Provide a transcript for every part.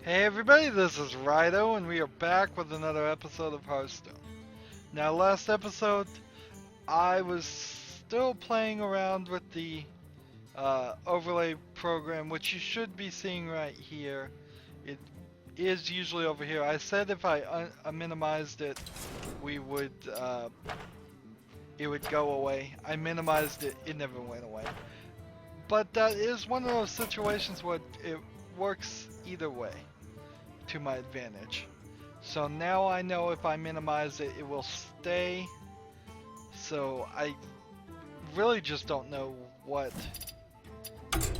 Hey everybody, this is Rydo, and we are back with another episode of Hearthstone. Now, last episode, I was still playing around with the overlay program, which you should be seeing right here. It is usually over here. I said if I minimized it, it would go away. I minimized it, it never went away. But that is one of those situations where it works either way to my advantage. So now I know if I minimize it, it will stay. So I really just don't know what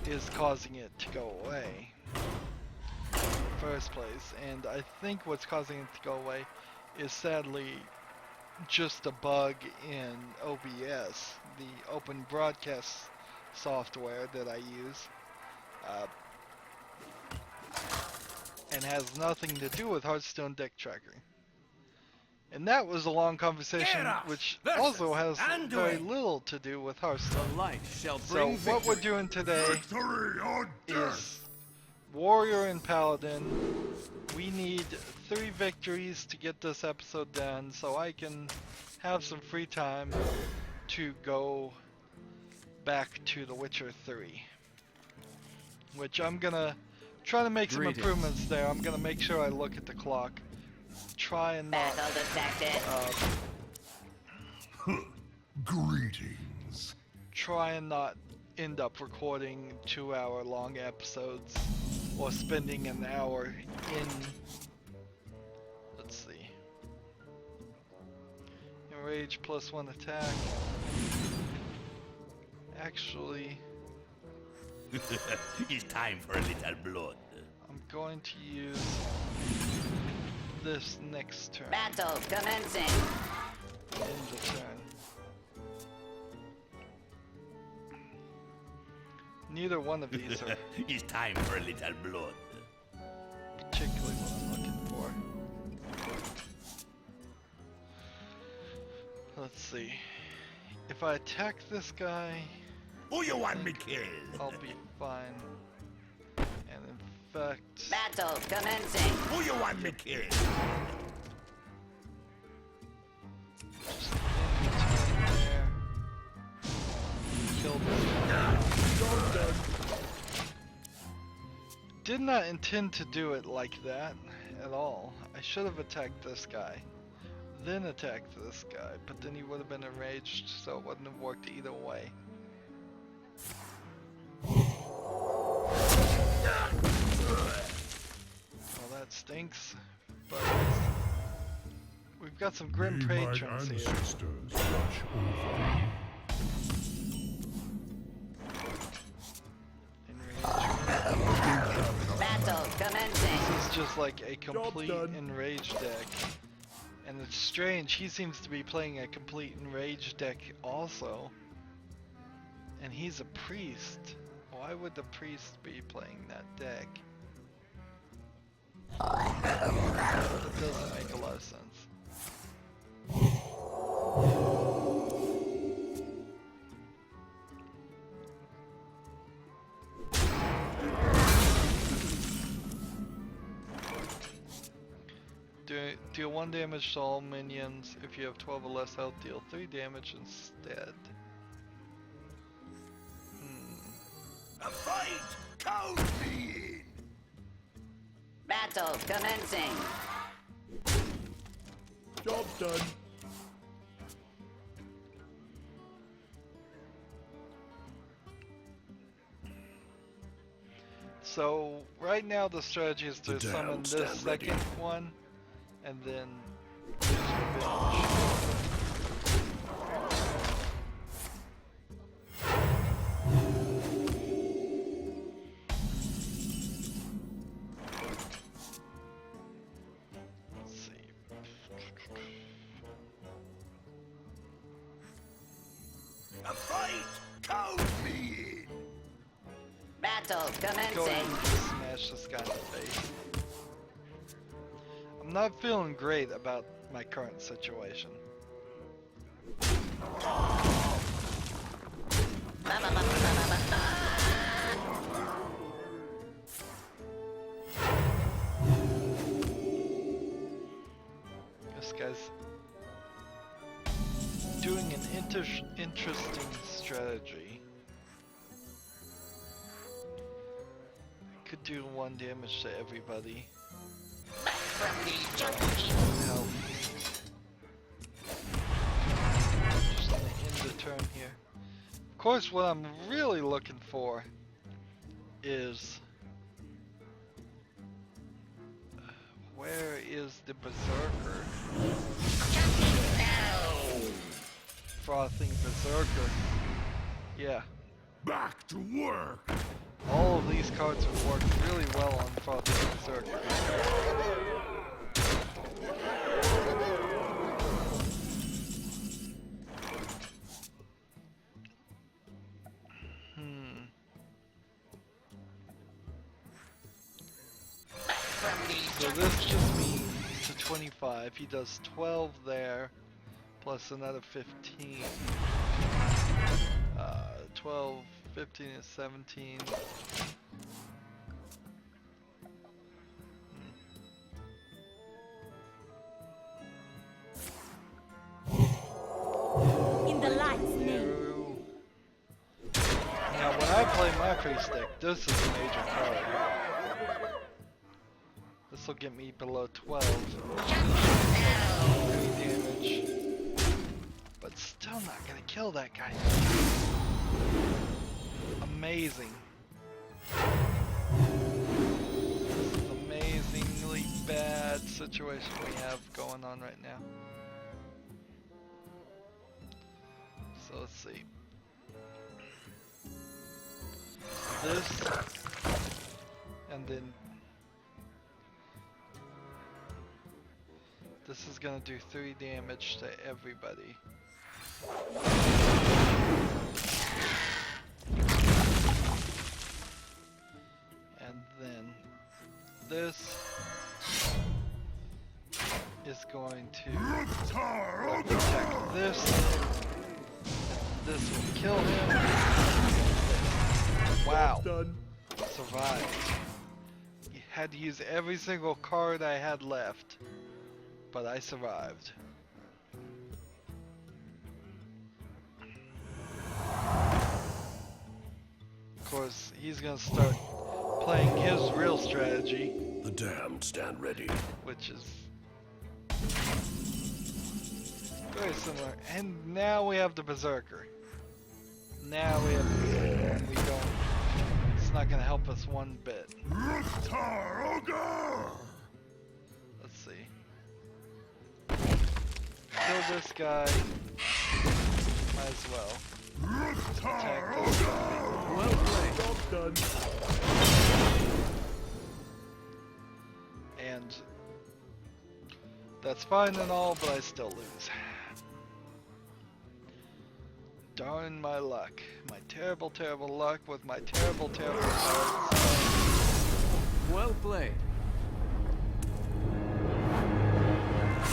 is causing it to go away in the first place. And I think what's causing it to go away is sadly just a bug in OBS, the open broadcast software that I use. And has nothing to do with Hearthstone deck tracking. And that was a long conversation, which also has very little to do with Hearthstone. So what we're doing today is Warrior and Paladin. We need 3 victories to get this episode done, so I can have some free time to go back to The Witcher 3. Which I'm gonna try to make some improvements there. I'm gonna make sure I look at the clock. Try and not Greetings. Try and not end up recording 2-hour long episodes or spending an hour in, let's see, enrage +1 attack. Actually, it's time for a little blood. I'm going to use this next turn. Battle commencing. End the turn. Neither one of these are It's time for a little blood. particularly what I'm looking for. Let's see. If I attack this guy, Who you want me kill? I'll be fine. And in fact, Battle commencing. Who you want me kill? just end the turn there. Kill this guy. Did not intend to do it like that at all. I should have attacked this guy, then attacked this guy, but then he would have been enraged, so it wouldn't have worked either way. Well, that stinks, but we've got some grim patrons here. Ancestors watch over. Battle commencing. This is just like a complete enraged deck. And it's strange, he seems to be playing a complete enraged deck also. And he's a priest. Why would the priest be playing that deck? That doesn't make a lot of sense. Deal 1 damage to all minions. If you have 12 or less health, deal 3 damage instead. A fight! Count me in! Battle commencing. Job done. So right now the strategy is to summon this second one and then use revenge. Let's see. A fight! Count me in! Battle Go ahead commencing. and just smash this guy in the face. I'm not feeling great about my current situation. guy's doing an interesting strategy. Could do 1 damage to everybody. Help. Just gonna end the turn here. Of course, what I'm really looking for is where is the berserker? Frothing berserker. Yeah. Back to work. All of these cards would work really well on Frothing berserker. So this just means to 25. He does 12 there, plus another 15. 12, 15 is 17. In the light's name. Now when I play my priest deck, this is a major card. This will get me below 12. 3 damage. But still not gonna kill that guy. Amazing. This is an amazingly bad situation we have going on right now. So let's see. This, and then this is gonna do 3 damage to everybody. And then this is going to attack this. This will kill him. Wow. Done. Survived. You had to use every single card I had left, but I survived. Of course, he's gonna start playing his real strategy, The damned stand ready. which is very similar. And now we have the Berserker. Now we have the Berserker, and we don't. It's not gonna help us one bit. Let's see. Kill this guy. Might as well. Attack this guy. Well played. Job done. And that's fine and all, but I still lose. Darn my luck. My terrible, terrible luck with my terrible, terrible cards. Well played.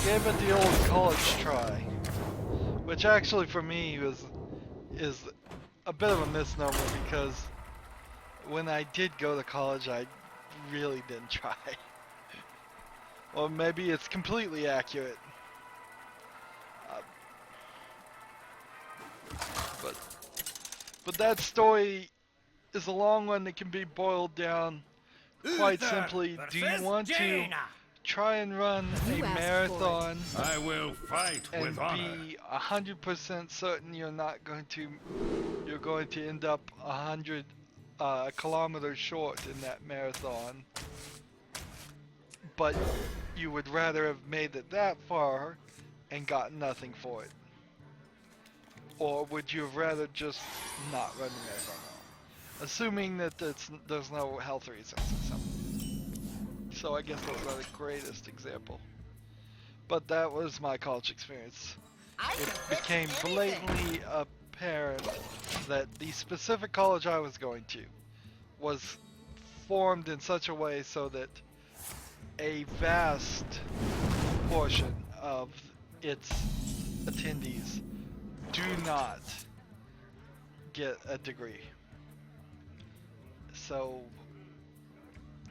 Gave it the old college try. Which actually for me is a bit of a misnomer because when I did go to college I really didn't try. Or maybe it's completely accurate. But that story is a long one that can be boiled down quite simply. Do you want to try and run a You asked for it. marathon I will fight and with honor. be 100% certain you're going to end up 100 kilometers short in that marathon, but you would rather have made it that far and got nothing for it? Or would you have rather just not run the marathon at all? Assuming that there's no health reasons or something. So I guess that's not the greatest example. But that was my college experience. It became blatantly apparent that the specific college I was going to was formed in such a way so that a vast portion of its attendees do not get a degree. So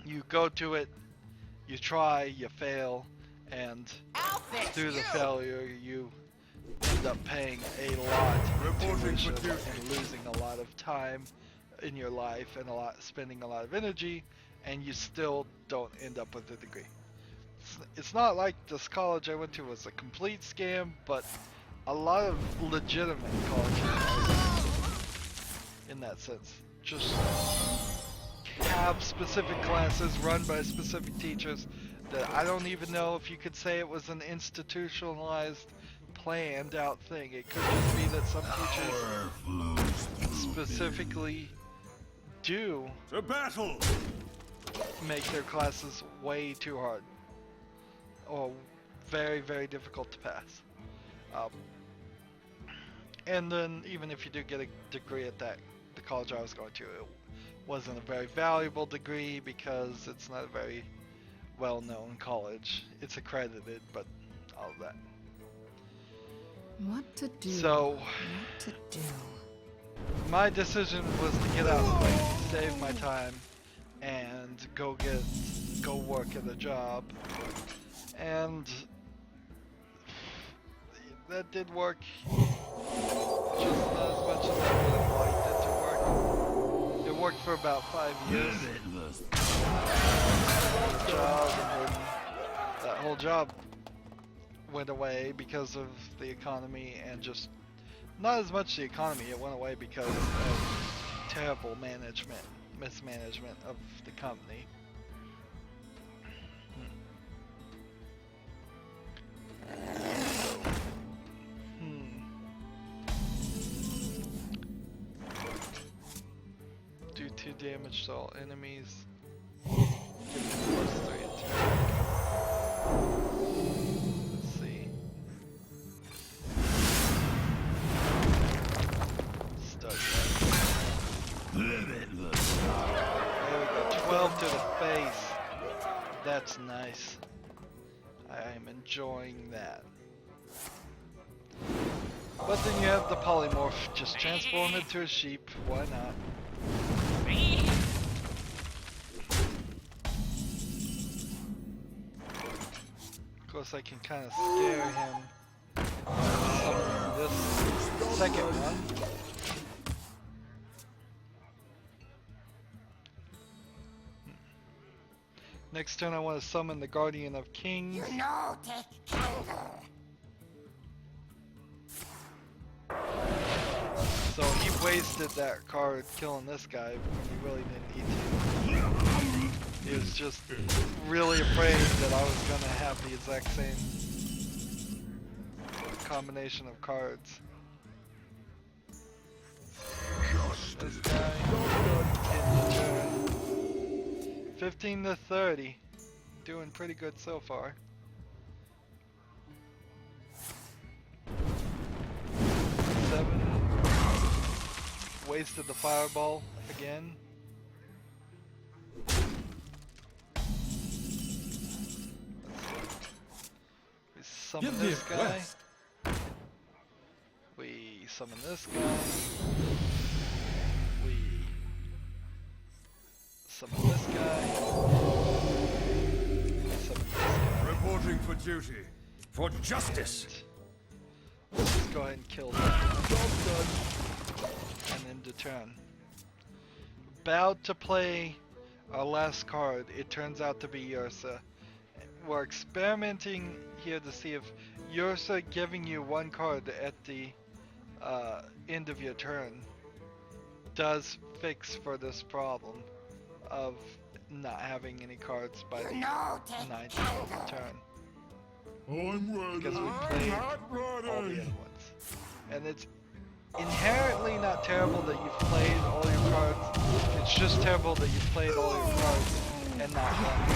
you go to it, you try, you fail, and I'll fix through the you. failure you end up paying a lot in Reporting for tuition duty. and losing a lot of time in your life and spending a lot of energy, and you still don't end up with a degree. It's not like this college I went to was a complete scam, but a lot of legitimate colleges are in that sense. Just have specific classes run by specific teachers that I don't even know if you could say it was an institutionalized, planned out thing. It could just be that some teachers specifically do To battle! make their classes way too hard or very, very difficult to pass. And then even if you do get a degree at the college I was going to, it wasn't a very valuable degree because it's not a very well-known college. It's accredited, but all of that. What to do? So What to do? my decision was to get out of the way, save my time, and go work at a job. And that did work, just not as much as I would have liked it to work. It worked for about 5 years. Job, and then that whole job went away because of the economy, and just not as much the economy, it went away because of terrible mismanagement of the company. Do 2 damage to all enemies. Give them +3 attack. Let's see. Start that. There we go. 12 to the face. That's nice. I am enjoying that. But then you have the polymorph. Just transform into a sheep. Why not? Of course, I can kind of scare him. Summon this second one. Next turn, I want to summon the Guardian of Kings. No, take candle. So he wasted that card killing this guy when he really didn't need to. He was just really afraid that I was gonna have the exact same combination of cards. This guy in the turn. 15 to 30. Doing pretty good so far. 7. Wasted the fireball again. Let's see. We summon this guy. We summon this guy. We summon this guy. We summon this guy. Reporting for duty. For justice! Let's just go ahead and kill that. And end the turn. About to play our last card. It turns out to be Ursa. We're experimenting here to see if Ursa giving you 1 card at the end of your turn does fix for this problem of not having any cards by the 9th turn. I'm ready. Because we played all the other ones. And it's inherently not terrible that you've played all your cards. It's just terrible that you've played all your cards and not won the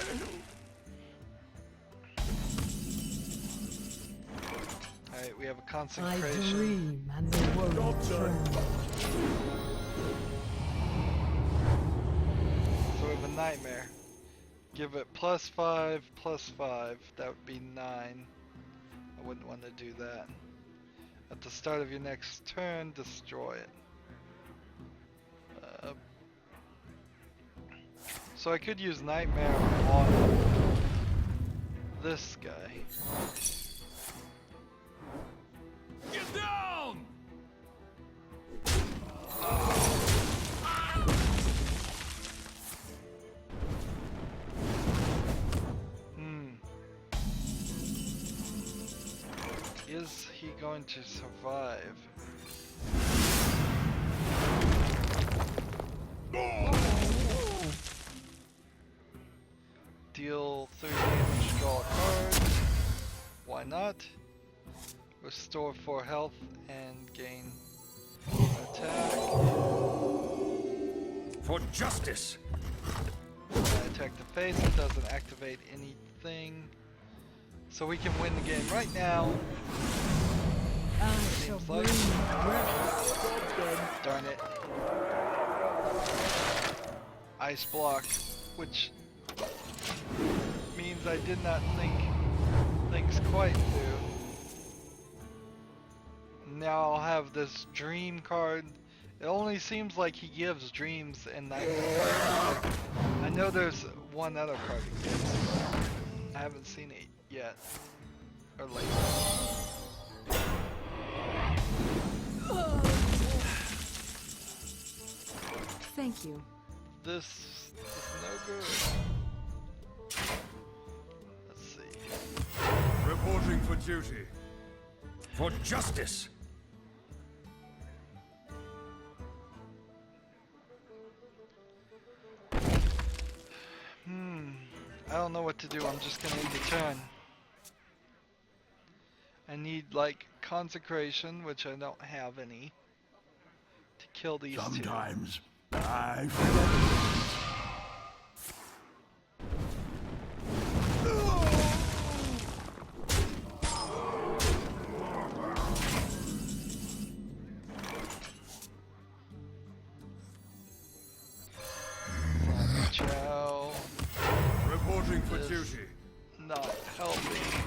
game. Alright, we have a I consecration. dream and the world turns. So we have a nightmare. Give it +5, +5. That would be 9. I wouldn't want to do that. At the start of your next turn, destroy it. So I could use Nightmare on this guy. Get down! Is he going to survive? Deal 3 damage, draw a card. Why not? Restore 4 health and gain attack. For justice! When I attack the face, it doesn't activate anything. So we can win the game right now. I shall Seems bring like. Darn it. Ice block, which means I did not think things quite through. Now I'll have this dream card. It only seems like he gives dreams and nightmares. I know there's one other card he gives, but I haven't seen it yet. Or later. Thank you. This is no good. Let's see. Reporting for duty. For justice! I don't know what to do. I'm just gonna end the turn. I need like consecration, which I don't have any, to kill these two. Sometimes I Chow. Reporting for This- duty. Not helping.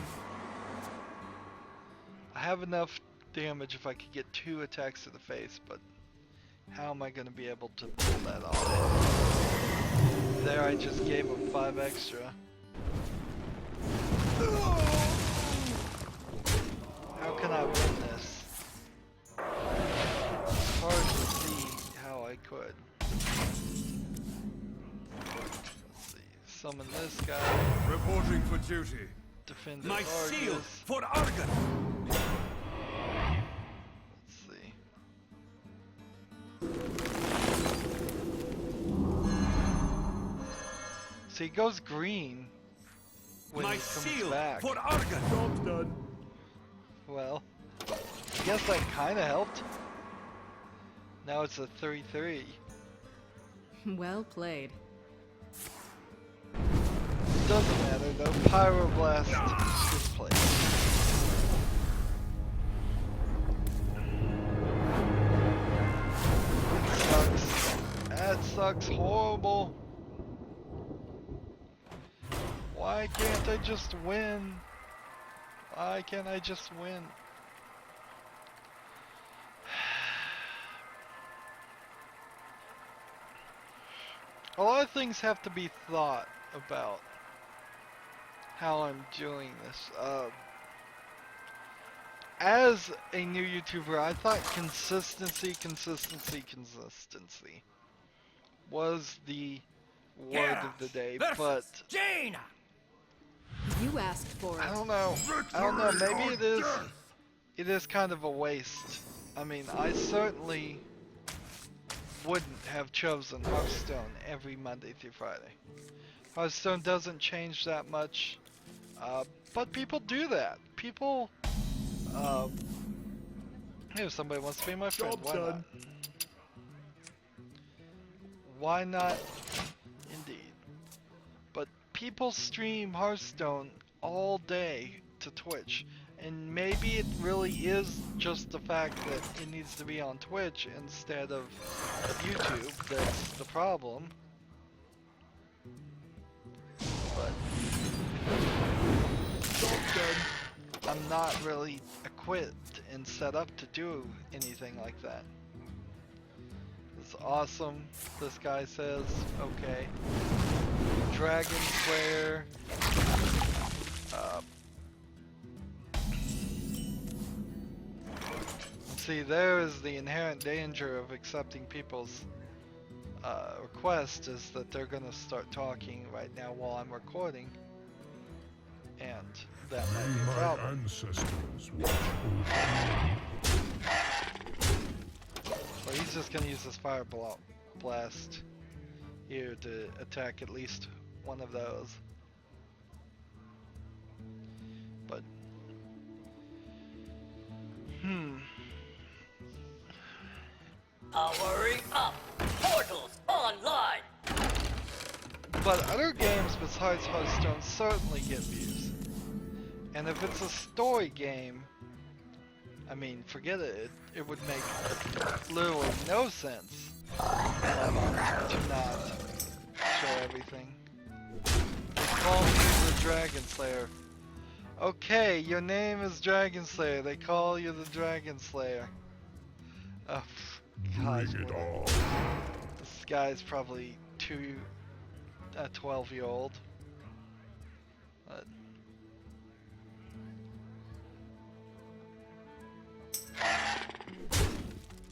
I have enough damage if I could get 2 attacks to the face, but how am I going to be able to pull that off? There, I just gave him 5 extra. How can I win this? It's hard to see how I could. Let's see. Summon this guy. Reporting for duty. Defend My Argus. shield for Argon! Let's see. So he goes green when My he comes shield back. for Argon! Job's done. Well, I guess that kind of helped. Now it's a 3-3. Well played. Doesn't matter though. Pyroblast is played. It sucks. That sucks horrible. Why can't I just win? Why can't I just win? A lot of things have to be thought about how I'm doing this. As a new YouTuber, I thought consistency was the word of the day, but Jaina! You asked for it. I don't know. Maybe it is kind of a waste. I mean, I certainly wouldn't have chosen Hearthstone every Monday through Friday. Hearthstone doesn't change that much, but people do that. People, if somebody wants to be my friend, why not? Why not? Indeed. But people stream Hearthstone all day to Twitch, and maybe it really is just the fact that it needs to be on Twitch instead of YouTube that's the problem. But I'm not really equipped and set up to do anything like that. It's awesome, this guy says. Okay. Dragon Slayer. See, there is the inherent danger of accepting people's request, is that they're gonna start talking right now while I'm recording, and that might be a My problem. ancestors watch So he's just gonna use this fire blast here to attack at least one of those. But Powering up. Portals online. But other games besides Hearthstone certainly get views. And if it's a story game, I mean, forget it. It would make literally no sense to not show everything. They call me the Dragon Slayer. Okay, your name is Dragon Slayer. They call you the Dragon Slayer. Oh, God. Bring it on. This guy's probably a 12-year-old. But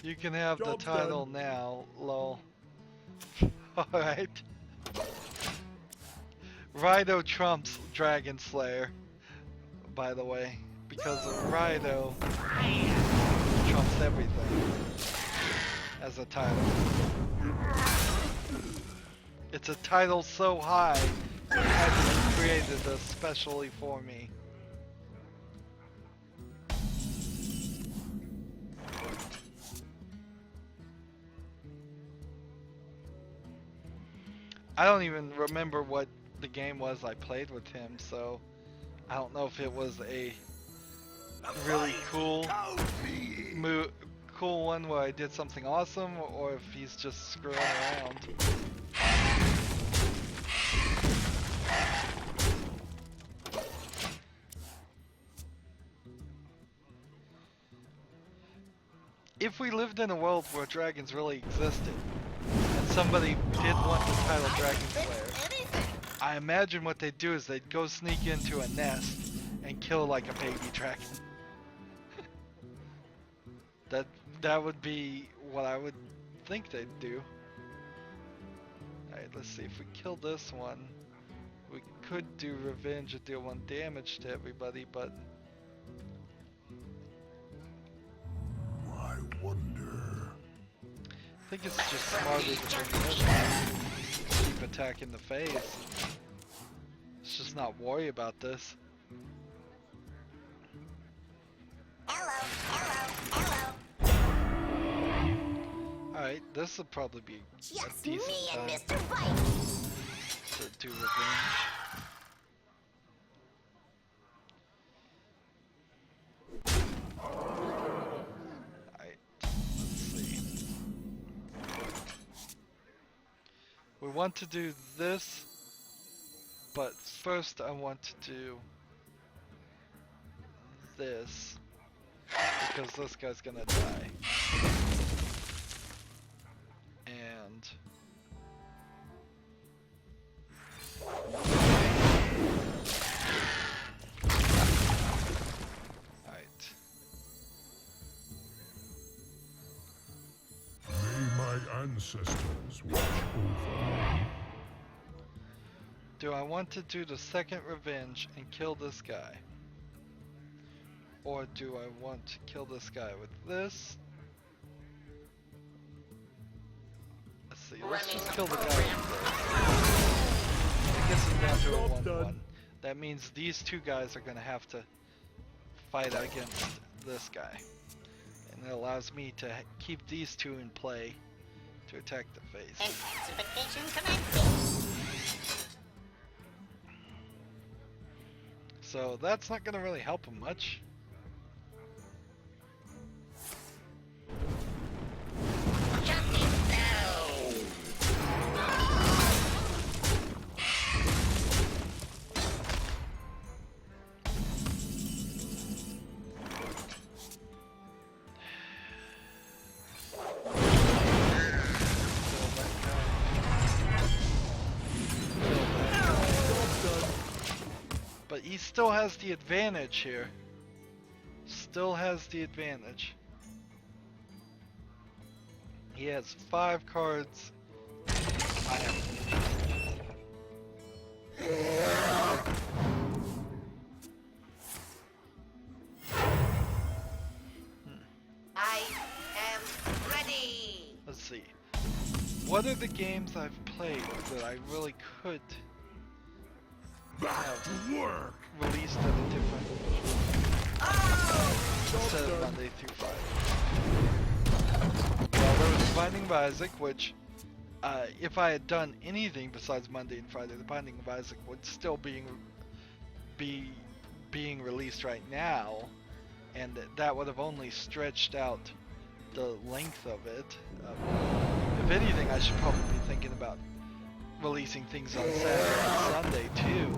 you can have the Job title done. now, lol. Alright. Rydo trumps Dragon Slayer, by the way, because Rydo trumps everything as a title. It's a title so high, it had to be created especially for me. I don't even remember what the game was I played with him, so I don't know if it was a really cool cool one where I did something awesome, or if he's just screwing around. If we lived in a world where dragons really existed, and somebody did want the title Dragon Slayer, I imagine what they'd do is they'd go sneak into a nest and kill like a baby dragon. That would be what I would think they'd do. Alright, let's see. If we kill this one, we could do revenge and deal 1 damage to everybody, but I wonder. I think it's just smarter to bring this one. Keep attacking the face. Let's just not worry about this. Alright, this will probably be a decent time to do revenge. Alright, let's see. We want to do this, but first I want to do this, because this guy's gonna die. And alright. May my ancestors watch over. Do I want to do the second revenge and kill this guy? Or do I want to kill this guy with this? Let's see, let's just kill the guy with this. It gets him down to a Job 1-1. done. That means these two guys are gonna have to fight against this guy. And it allows me to keep these two in play to attack the face. Intensification commencing. So that's not gonna really help him much. Jumping down. But he still has the advantage here. Still has the advantage. He has 5 cards. I have. I am ready. Let's see. What are the games I've played that I really could have Work! released at a different instead of Monday through Friday? Well, there was Binding of Isaac, which if I had done anything besides Monday and Friday, the Binding of Isaac would still be being released right now, and that would have only stretched out the length of it. If anything, I should probably be thinking about releasing things on Saturday and Sunday too.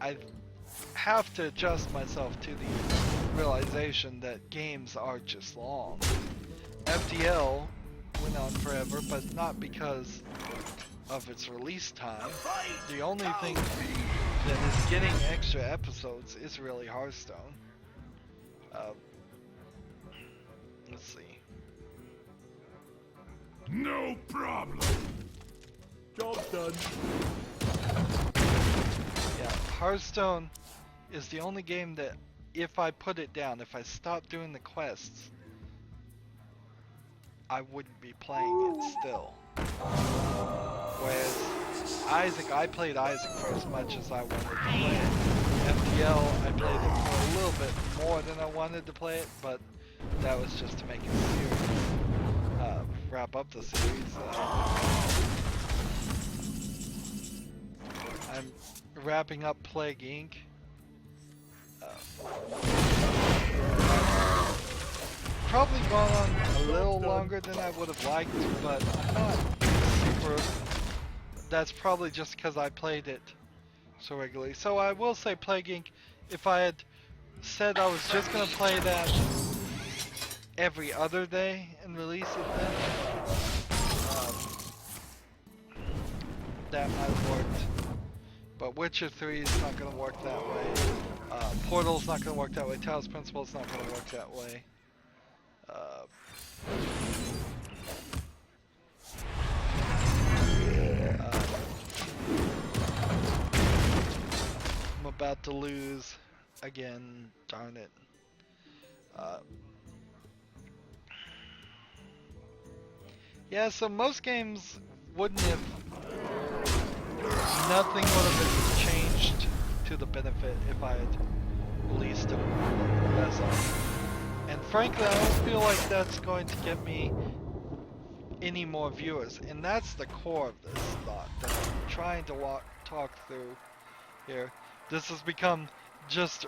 I have to adjust myself to the realization that games are just long. FTL went on forever, but not because of its release time. The only thing that is getting extra episodes is really Hearthstone. Let's see. No problem! Job done. Yeah, Hearthstone is the only game that if I put it down, if I stop doing the quests, I wouldn't be playing it still. Whereas Isaac, I played Isaac for as much as I wanted to play it. FTL, I played it for a little bit more than I wanted to play it, but that was just to make it serious. Wrap up the series. I'm wrapping up Plague Inc. Probably gone on a little longer than I would have liked, but I'm not super. That's probably just because I played it so regularly. So I will say Plague Inc. If I had said I was just gonna play that every other day and release it then, that might have worked. But Witcher 3 is not going to work that way. Portal's not going to work that way. Talos Principle is not going to work that way. I'm about to lose again. Darn it. Yeah, so most games wouldn't have. Nothing would have been changed to the benefit if I had released them less often. And frankly, I don't feel like that's going to get me any more viewers. And that's the core of this thought that I'm trying to talk through here. This has become just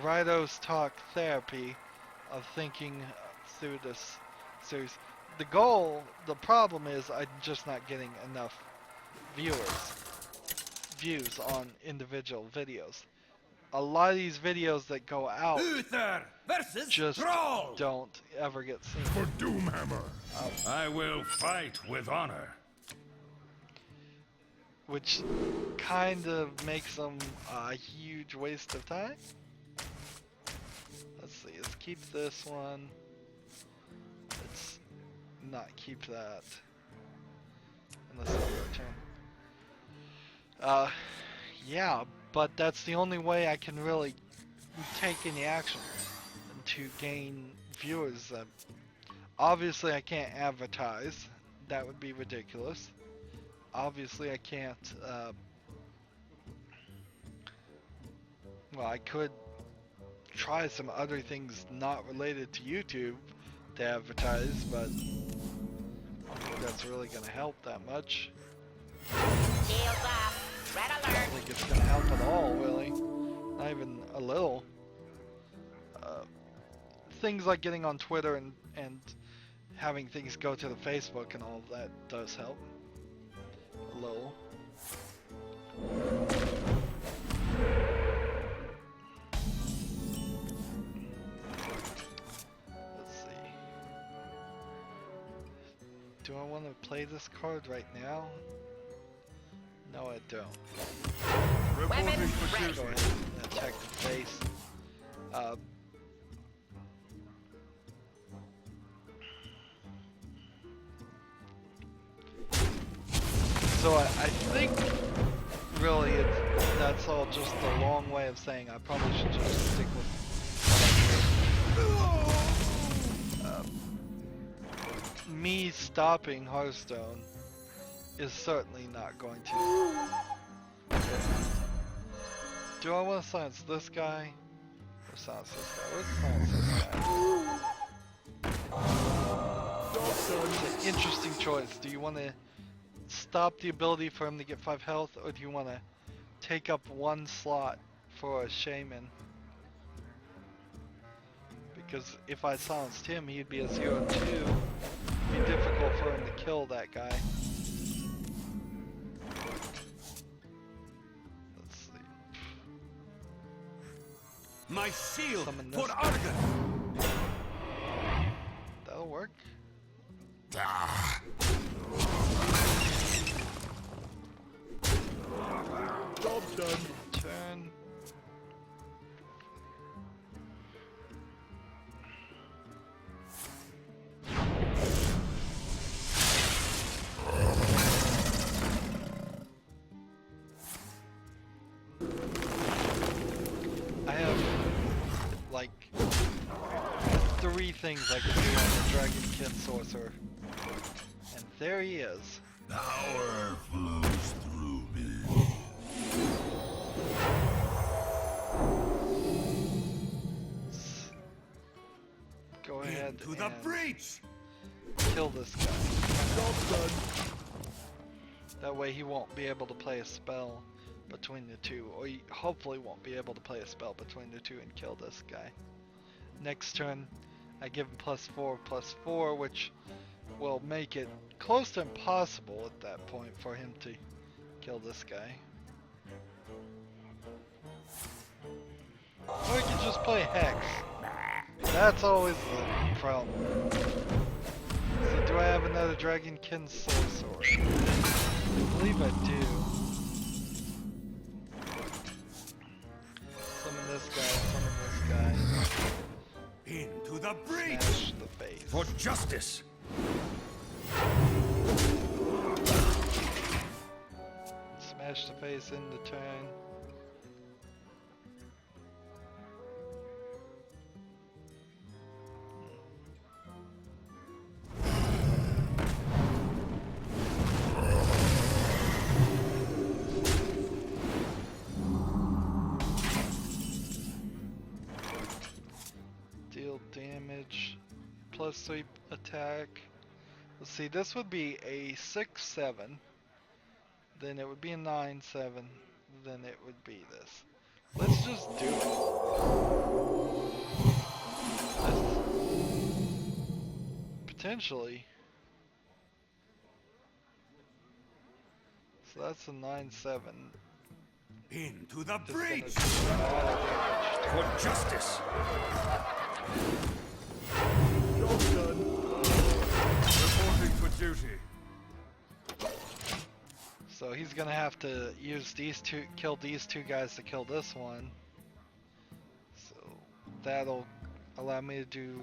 Rydo's talk therapy of thinking through this series. The problem is I'm just not getting enough views on individual videos. A lot of these videos that go out Uther versus just Thrall. don't ever get seen. For Doomhammer! I will fight with honor. Which kind of makes them a huge waste of time. Let's see, let's keep this one. Let's not keep that. Unless I return. Yeah, but that's the only way I can really take any action to gain viewers. Obviously I can't advertise. That would be ridiculous. Obviously I can't, well, I could try some other things not related to YouTube to advertise, but I don't think that's really going to help that much. Shields up. Red I don't alert. think it's going to help at all, really. Not even a little. Things like getting on Twitter and having things go to the Facebook and all of that does help. A little. Let's see. Do I want to play this card right now? No, I don't. Reporting for Go duty. ahead and attack the face. So I think really that's all just a long way of saying I probably should just stick with me stopping Hearthstone is certainly not going to. Do I want to silence this guy? Or silence this guy? Let's silence this guy. It's an interesting choice. Do you want to stop the ability for him to get 5 health, or do you want to take up 1 slot for a shaman? Because if I silenced him, he'd be a 0-2. It'd be difficult for him to kill that guy. Let's see. My shield Summon for this guy. Argon. That'll work. Job done. Turn. I have like 3 things I can do on the Dragonkin Sorcerer. And there he is. Power flows through me. Go ahead To the and breach. kill this guy. Job done. That way he won't be able to play a spell between the two, or he hopefully won't be able to play a spell between the two and kill this guy. Next turn, I give him +4/+4, which will make it close to impossible at that point for him to kill this guy. Or he can just play Hex. That's always the problem. So do I have another Dragonkin Sorcerer? I believe I do. Summon this guy. Into the breach. Smash the face. For justice. Smash the face in the turn. Deal damage. +3 attack. Let's see, this would be a 6/7. Then it would be a 9/7. Then it would be this. Let's just do it. Potentially. So that's a 9/7. Into the Just breach. gonna do a lot of damage. For justice. Job done. Reporting for duty. So he's gonna have to use kill these two guys to kill this one. So that'll allow me to do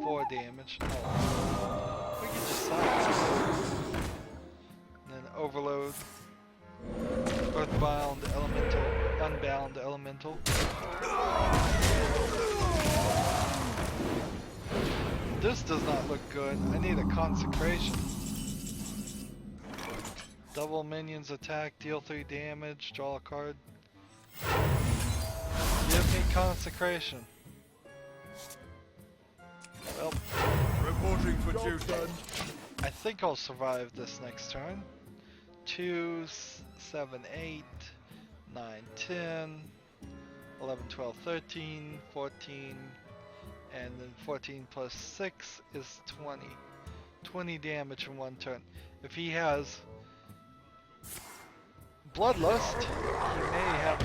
4 damage. Oh, we can just silence. And then overload. Earthbound elemental. Unbound elemental. This does not look good. I need a consecration. Double minions attack, deal 3 damage, draw a card. Give me consecration. Well, Reporting for duty. I think I'll survive this next turn. 2, 7, 8, 9, 10, 11, 12, 13, 14, and then 14 plus 6 is 20. 20 damage in 1 turn. If he has Bloodlust, he may have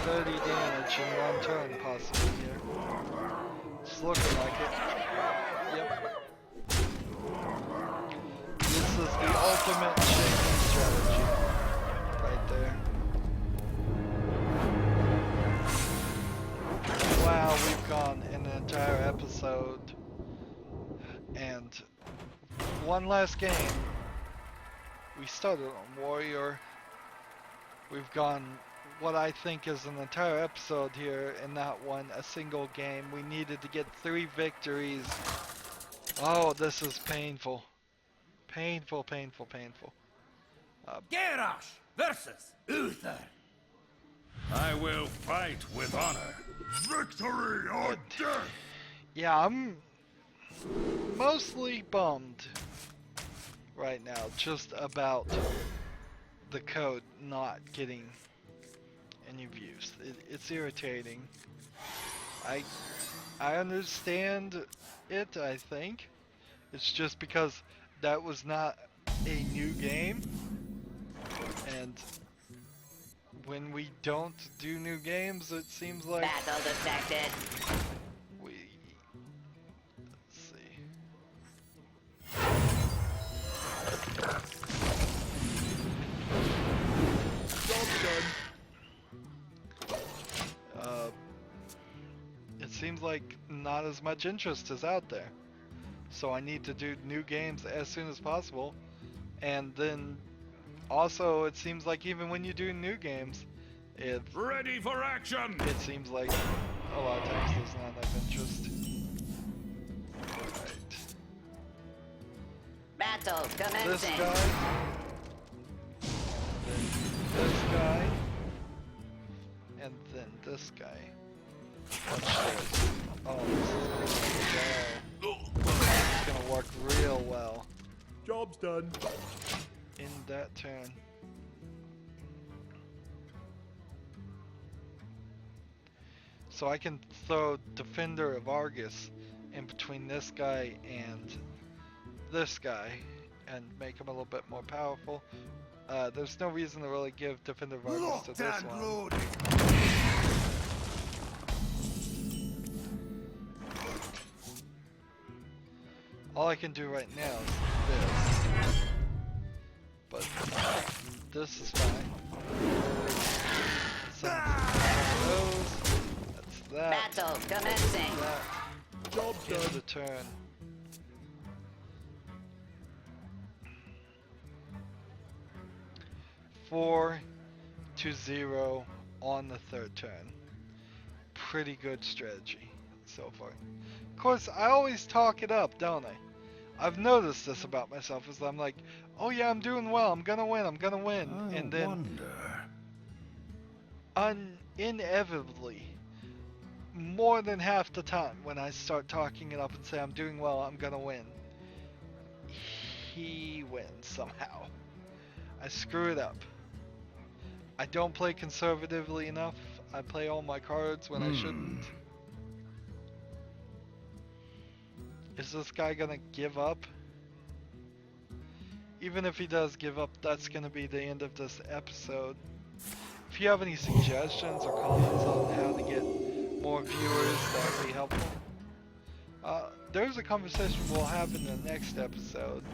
30 damage in 1 turn possibly here. It's looking like it. Yep. This is the ultimate shaking strategy. Right there. Wow, we've gone an entire episode and one last game. We started on Warrior. We've gone what I think is an entire episode here and not won a single game. We needed to get 3 victories. Oh, this is painful. Painful, painful, painful. Garrosh versus Uther. I will fight with honor. Victory or death! Yeah, I'm mostly bummed right now just about the code not getting any views. It's irritating. I understand it, I think. It's just because that was not a new game, and when we don't do new games, it seems like Battle detected. we... Let's see. It seems like not as much interest is out there. So I need to do new games as soon as possible. And then also it seems like even when you do new games, it Ready for action! seems like a lot of times there's not enough interest. Alright. Battle This commencing. guy. Then this guy. And then this guy. Watch this. Oh, this is gonna work real well. Job's done. In that turn. So I can throw Defender of Argus in between this guy and this guy and make him a little bit more powerful. There's no reason to really give Defender of Argus to this one. Loaded. All I can do right now is this. But this is fine. That's that. Battle commencing. That. Job End done. the turn. Four to 0 on the third turn. Pretty good strategy so far. Of course, I always talk it up, don't I? I've noticed this about myself, is I'm like, oh yeah, I'm doing well, I'm gonna win, and then inevitably, more than half the time when I start talking it up and say I'm doing well, I'm gonna win, he wins somehow. I screw it up. I don't play conservatively enough. I play all my cards when I shouldn't. Is this guy gonna give up? Even if he does give up, that's gonna be the end of this episode. If you have any suggestions or comments on how to get more viewers, that would be helpful. There's a conversation we'll have in the next episode,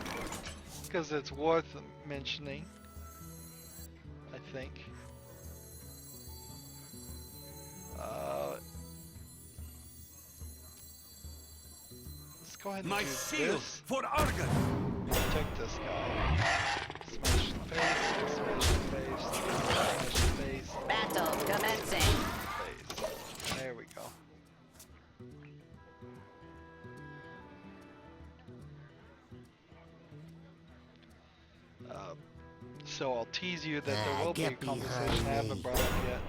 because it's worth mentioning, I think. Let's go ahead and My do shield this. for Argon. Protect this guy. Smash the face, smash the face, smash the face, Battle commencing. face. There we go. So I'll tease you that there will be a conversation I haven't brought up yet.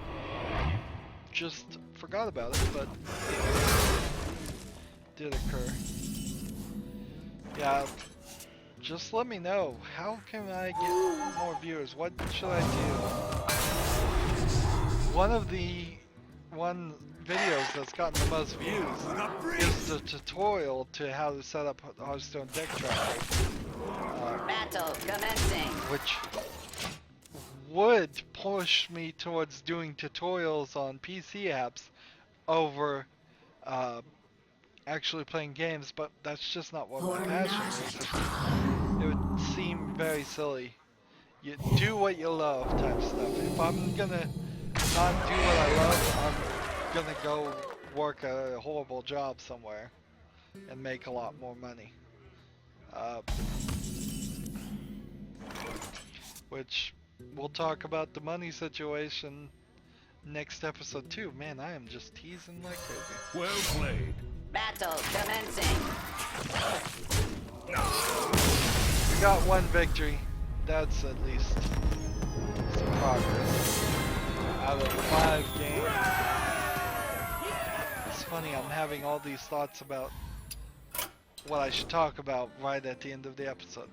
Just forgot about it, but it did occur. Yeah, just let me know. How can I get more viewers? What should I do? One of the videos that's gotten the most views is the tutorial to how to set up Hearthstone deck tracker, Battle commencing. which would push me towards doing tutorials on PC apps over actually playing games, but that's just not what my passion is. It would seem very silly. You do what you love type stuff. If I'm gonna not do what I love, I'm gonna go work a horrible job somewhere and make a lot more money. which we'll talk about the money situation next episode too. Man, I am just teasing like crazy. Well played. Battle commencing. We got one victory. That's at least some progress out of 5 games. It's funny, I'm having all these thoughts about what I should talk about right at the end of the episode.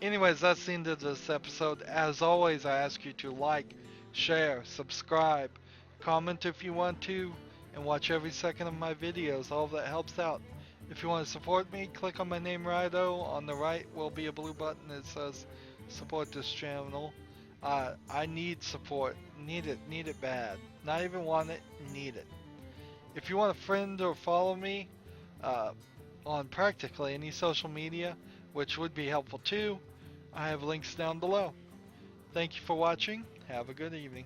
Anyways, that's the end of this episode. As always, I ask you to like, share, subscribe, comment if you want to, and watch every second of my videos. All of that helps out. If you want to support me, click on my name, Rydo. On the right will be a blue button that says support this channel. I need support. Need it bad. Not even want it, need it. If you want to friend or follow me on practically any social media, which would be helpful too, I have links down below. Thank you for watching. Have a good evening.